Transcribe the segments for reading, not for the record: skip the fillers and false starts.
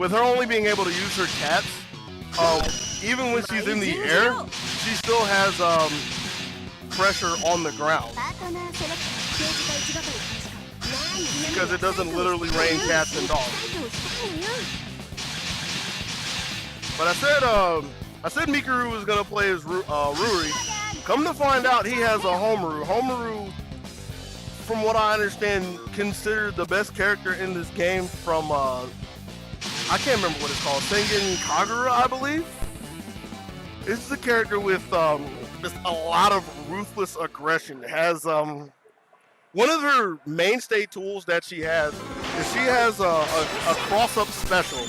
with her only being able to use her cats, even when she's in the air, she still has pressure on the ground. Because it doesn't literally rain cats and dogs. But I said Mikuru was gonna play as Ruri. Come to find out, he has a Homaru. Homaru, from what I understand, considered the best character in this game from I can't remember what it's called. Sengen Kagura, I believe. This is a character with just a lot of ruthless aggression. It has one of her mainstay tools that she has is she has a cross-up special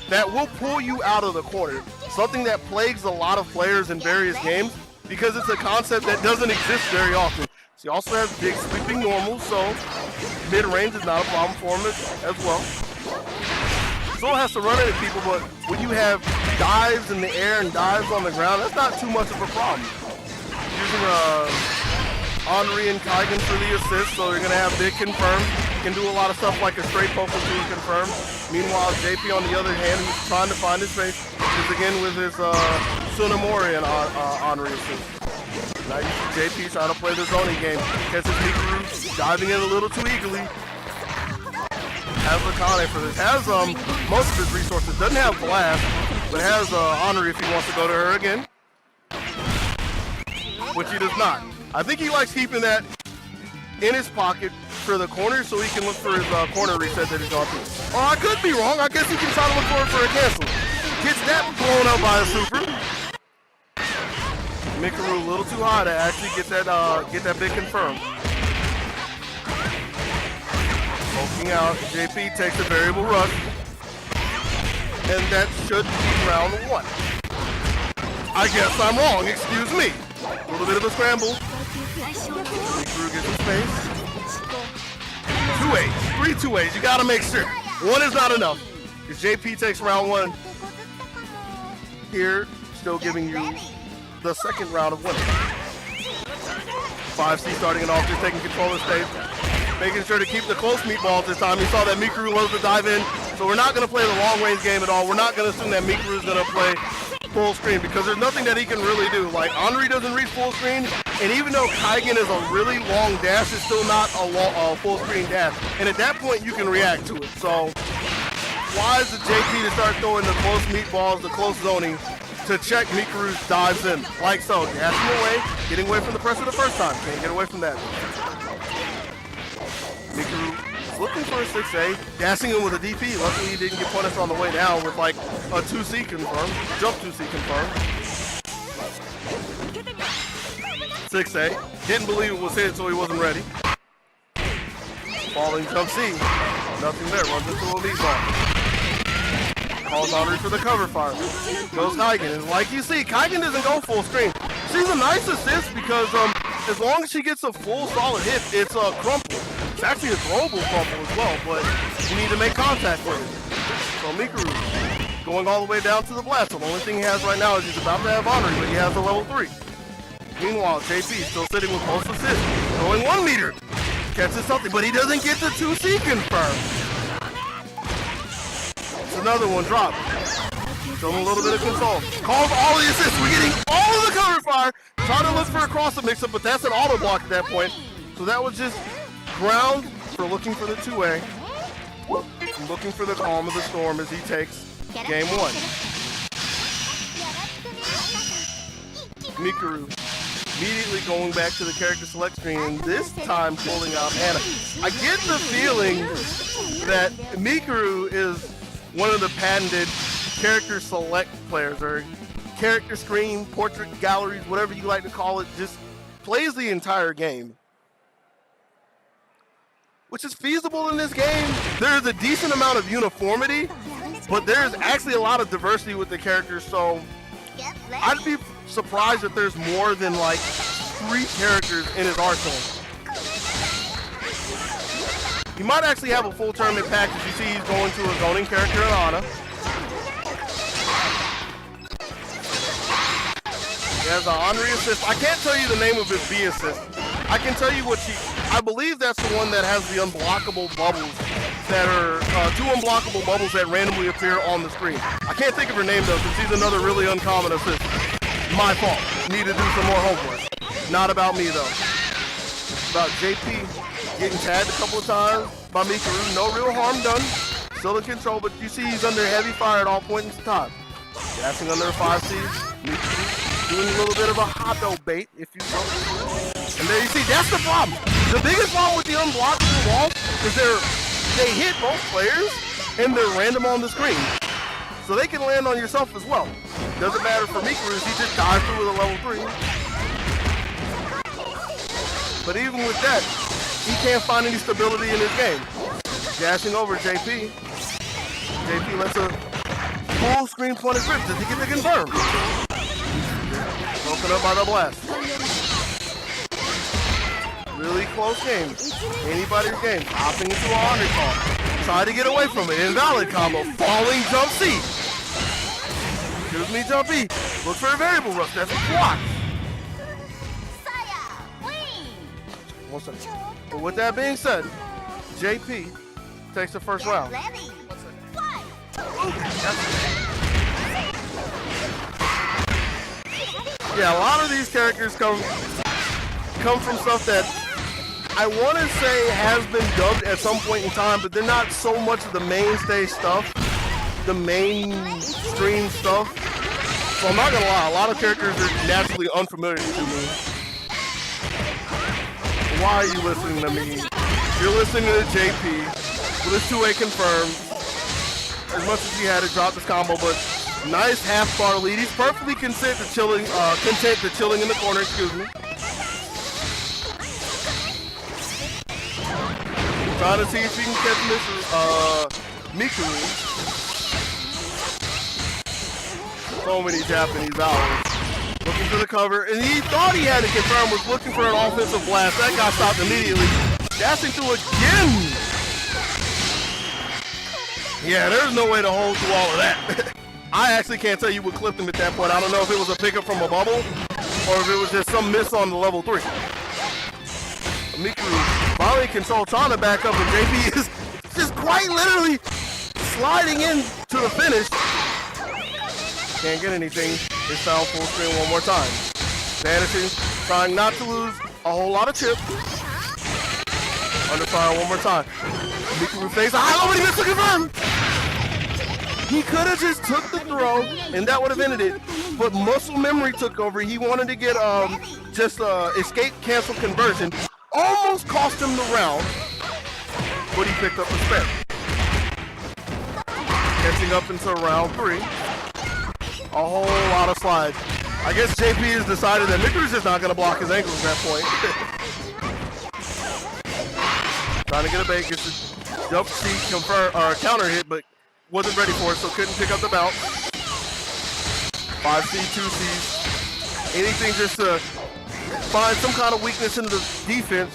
that will pull you out of the corner. Something that plagues a lot of players in various games because it's a concept that doesn't exist very often. She also has big sweeping normals, so mid-range is not a problem for him as well. Still has to run into people, but when you have dives in the air and dives on the ground, that's not too much of a problem. Using Henri and Kaigen for the assist, so you're going to have big confirm. Can do a lot of stuff like a straight poke to confirm. Meanwhile, JP on the other hand, who's trying to find his face, is again with his Tsunamori and Henri assist. Now you see JP trying to play the zoning game. Catches Mikuru diving in a little too eagerly. Has Akane for this. Has most of his resources. Doesn't have Blast, but has Henri if he wants to go to her again. Which he does not. I think he likes keeping that in his pocket for the corner so he can look for his corner reset that he's gone through. Oh, I could be wrong. I guess he can try to look for a cancel. Gets that blown up by a super. Mikuru a little too high to actually get that big confirm. Poking out, JP takes a variable rush. And that should be round one. I guess I'm wrong, excuse me. A little bit of a scramble. Mikuru gets his space. 2-8, 3 2-8s, you gotta make sure. One is not enough. Because JP takes round one. Here, still giving you the second round of winning. 5C starting it off, just taking control of the stage. Making sure to keep the close meatballs this time. He saw that Mikuru loves to dive in, so we're not going to play the long range game at all. We're not going to assume that Mikuru is going to play full screen because there's nothing that he can really do. Like, Henri doesn't reach full screen, and even though Kaigen is a really long dash, it's still not a full screen dash. And at that point, you can react to it. So, wise of JP to start throwing the close meatballs, the close zoning, to check Mikuru's dives in, like so. Dashing away, getting away from the pressure the first time. Can't get away from that. Mikuru is looking for a 6A, dashing in with a DP. Luckily he didn't get punished on the way down with like a 2C confirm, jump 2C confirm. 6A, didn't believe it was hit so he wasn't ready. Falling jump C, nothing there, runs into a lead ball. Calls Henri for the cover fire. Goes Kaigen, and like you see, Kaigen doesn't go full screen. She's a nice assist because as long as she gets a full solid hit, it's a crumple. It's actually a global crumple as well, but you need to make contact with it. So Mikuru going all the way down to the blast. So the only thing he has right now is he's about to have Henri, but he has a level 3. Meanwhile, JP still sitting with post assist. Going 1 meter. Catches something, but he doesn't get the 2C confirmed. Another one dropped. Show him a little bit of control. Calls all the assists. We're getting all of the cover fire. Trying to look for a cross mix up, but that's an auto block at that point. So that was just ground for looking for the 2A. Looking for the calm of the storm as he takes game 1. Mikuru immediately going back to the character select screen, and this time pulling out Anna. I get the feeling that Mikuru is one of the patented character select players, or character screen, portrait galleries, whatever you like to call it, just plays the entire game. Which is feasible in this game. There's a decent amount of uniformity, but there's actually a lot of diversity with the characters, so I'd be surprised if there's more than like 3 characters in his arsenal. He might actually have a full tournament package. You see he's going to a zoning character in Ana. He has a Henri assist. I can't tell you the name of his B assist. I can tell you what I believe that's the one that has the unblockable bubbles that are two unblockable bubbles that randomly appear on the screen. I can't think of her name though, because she's another really uncommon assist. My fault. Need to do some more homework. Not about me though. About JP getting tagged a couple of times by Mikuru. No real harm done. Still in control, but you see he's under heavy fire at all points in time. Dashing under a 5C. Mikuru doing a little bit of a hotdo bait, if you will. And there you see, that's the problem. The biggest problem with the unblockable walls is they hit both players and they're random on the screen. So they can land on yourself as well. Doesn't matter for Mikuru, he just dives through with a level 3. But even with that, he can't find any stability in his game. Dashing over JP. JP lets a full screen punish rip. Does he get the confirm? Broken up by the blast. Really close game. Anybody's game. Hopping into a undercall. Try to get away from it. Invalid combo. Falling jump C. Excuse me, jump E. Look for a variable rush. That's a block. But with that being said, JP takes the first round. Yeah, a lot of these characters come from stuff that I want to say has been dubbed at some point in time, but they're not so much of the mainstay stuff, the mainstream stuff. So I'm not gonna lie, a lot of characters are naturally unfamiliar to me. Why are you listening to me? You're listening to JP with his 2-way confirmed. As much as he had to drop this combo, but nice half bar lead. He's perfectly content to chilling in the corner, excuse me. Trying to see if he can catch Mikuru. So many Japanese vowels. Looking for the cover, and he thought he had to confirm, was looking for an offensive blast. That got stopped immediately. Dashing through again. Yeah, there's no way to hold through all of that. I actually can't tell you what clipped him at that point. I don't know if it was a pickup from a bubble, or if it was just some miss on the level 3. Mikuru finally control, trying to back up, and JP is just quite literally sliding in to the finish. Can't get anything. It's found full screen one more time. Vanishing, trying not to lose a whole lot of chip. Under fire one more time. Mikuru face a high low, but he missed the confirm. He could have just took the throw, and that would have ended it. But muscle memory took over. He wanted to get escape cancel conversion. Almost cost him the round, but he picked up the spin. Catching up into round 3. A whole lot of slides. I guess JP has decided that Mikuru's just not going to block his ankles at that point. Trying to get a bait, gets a jump C counter hit, but wasn't ready for it, so couldn't pick up the bounce. 5C, 2Cs. Anything just to find some kind of weakness in the defense.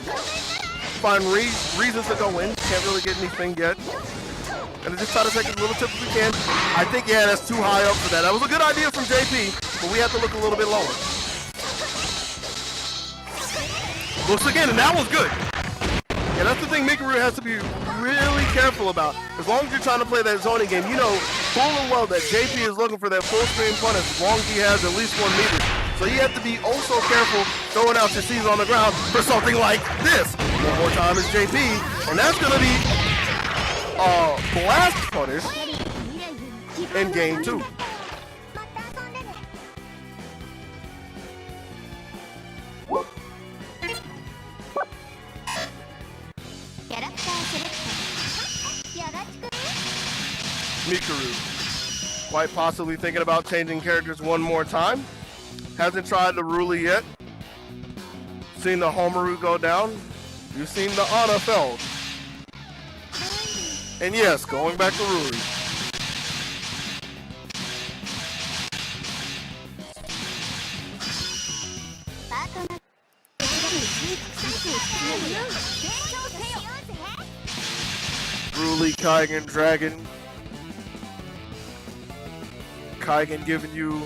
Find reasons to go in. Can't really get anything yet. And just try to take as little tip as we can. I think, yeah, that's too high up for that. That was a good idea from JP, but we have to look a little bit lower. Looks again, and that was good. Yeah, that's the thing Mikuru has to be really careful about. As long as you're trying to play that zoning game, you know full and well that JP is looking for that full screen punish as long as he has at least 1 meter. So you have to be oh so careful throwing out your C's on the ground for something like this. One more time is JP, and that's going to be blast punish in game 2. Mikuru, quite possibly thinking about changing characters one more time. Hasn't tried the Ruli yet. Seen the Homeru go down. You've seen the Ana Feld. And yes, going back to Ruli. Ruli, Kaigen, Dragon. Kaigen giving you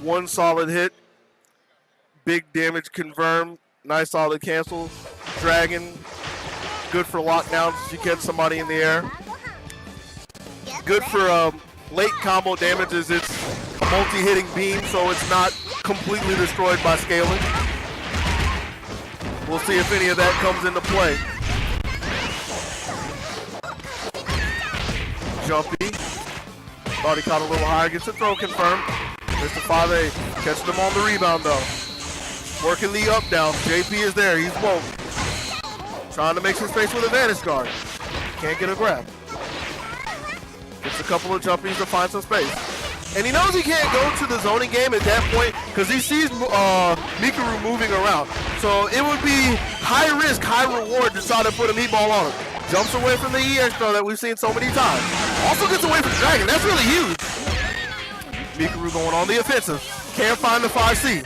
1 solid hit. Big damage confirmed. Nice solid cancel. Dragon, good for lockdowns if you catch somebody in the air. good for late combo damage is it's a multi-hitting beam, so it's not completely destroyed by scaling. We'll see if any of that comes into play. Jumpy. Thought he caught a little higher. Gets the throw confirmed. Mr. 5A catching him on the rebound though. Working the up down. JP is there. He's woke. Trying to make some space with a Vanish Guard. Can't get a grab. Gets a couple of jumpies to find some space. And he knows he can't go to the zoning game at that point because he sees Mikuru moving around. So it would be high risk, high reward to try to put a meatball on him. Jumps away from the EX throw that we've seen so many times. Also gets away from the Dragon. That's really huge. Mikuru going on the offensive. Can't find the 5C.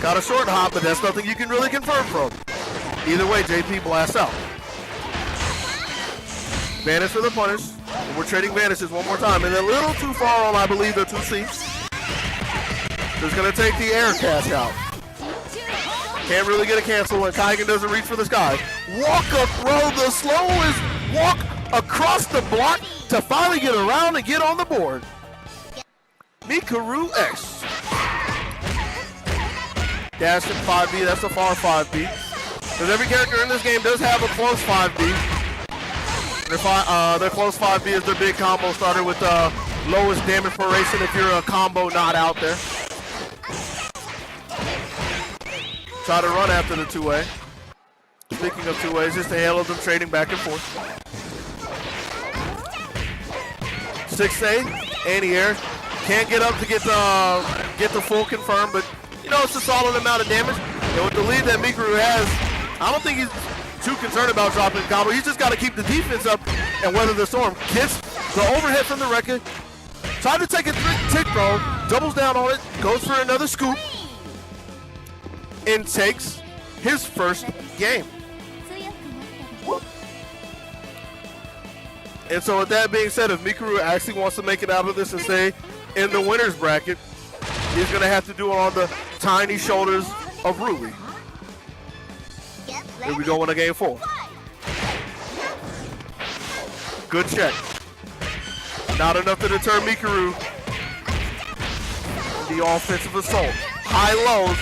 Got a short hop, but that's nothing you can really confirm from. Either way, JP blasts out. Vanish for the punish. We're trading vanishes one more time. And a little too far on, I believe, the 2C. Just going to take the air cash out. Can't really get a cancel, and Kaigen doesn't reach for the sky. Walk up throw, the slowest walk across the block to finally get around and get on the board. MikuruX. Dash in 5B, that's a far 5B. Because every character in this game does have a close 5B. Their close 5B is their big combo starter with the lowest damage per ration if you're a combo not out there. Try to run after the 2A. Speaking of 2As, just a hail of them trading back and forth. 6A, anti-air. Can't get up to get the full confirm, but you know it's a solid amount of damage. And with the lead that Mikuru has, I don't think he's too concerned about dropping combo. He's just got to keep the defense up and weather the storm. Gets the overhead from the record. Tried to take a tick throw, doubles down on it, goes for another scoop, and takes his first game. And so with that being said, if Mikuru actually wants to make it out of this and stay in the winner's bracket, he's going to have to do it on the tiny shoulders of Ruby. Here we go in a game 4. Good check. Not enough to deter Mikuru. The offensive assault. High lows.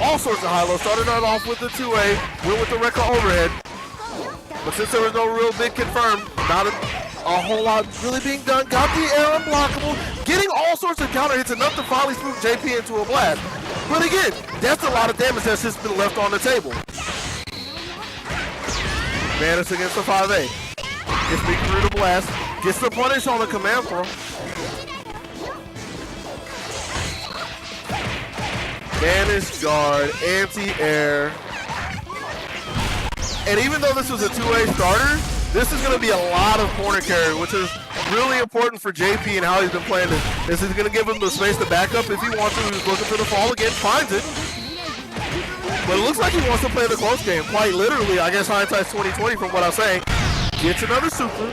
All sorts of high lows. Started out off with the 2A. Went with the Rekka overhead. But since there was no real big confirmed, not a whole lot really being done. Got the air unblockable. Getting all sorts of counter hits enough to finally spook JP into a blast. But again, that's a lot of damage that's just been left on the table. Vanish against the 5A. Gets Mikuru to blast. Gets the punish on the command throw. Vanish guard, anti-air. And even though this was a 2A starter, this is going to be a lot of corner carry, which is really important for JP and how he's been playing this. This is going to give him the space to back up if he wants to. He's looking for the fall again, finds it. But it looks like he wants to play the close game. Quite literally, I guess hindsight's 2020 from what I'm saying. Gets another super.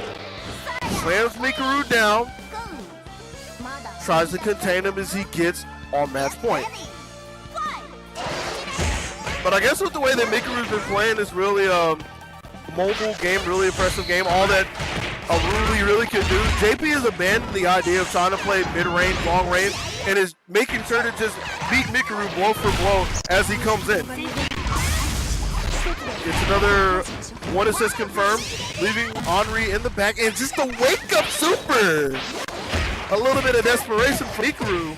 Slams Mikuru down. Tries to contain him as he gets on match point. But I guess with the way that Mikuru's been playing, it's really a mobile game, really impressive game. All that a Ruby really can do. JP has abandoned the idea of trying to play mid-range, long range, and is making sure to just beat Mikuru blow for blow as he comes in. It's another 1 assist confirmed, leaving Henri in the back, and just a wake-up super! A little bit of desperation for Mikuru.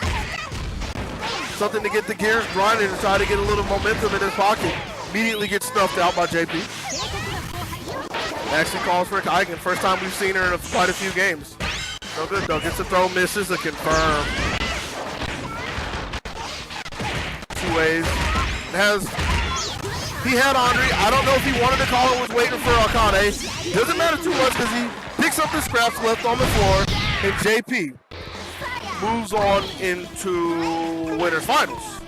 Something to get the gears grinding and try to get a little momentum in his pocket. Immediately gets snuffed out by JP. Actually calls for Kaigen. First time we've seen her in quite a few games. No good though. Gets a throw, misses, a confirm. 2As. He had Henri. I don't know if he wanted to call it, was waiting for Akane. Doesn't matter too much because he picks up the scraps left on the floor. And JP moves on into winners finals.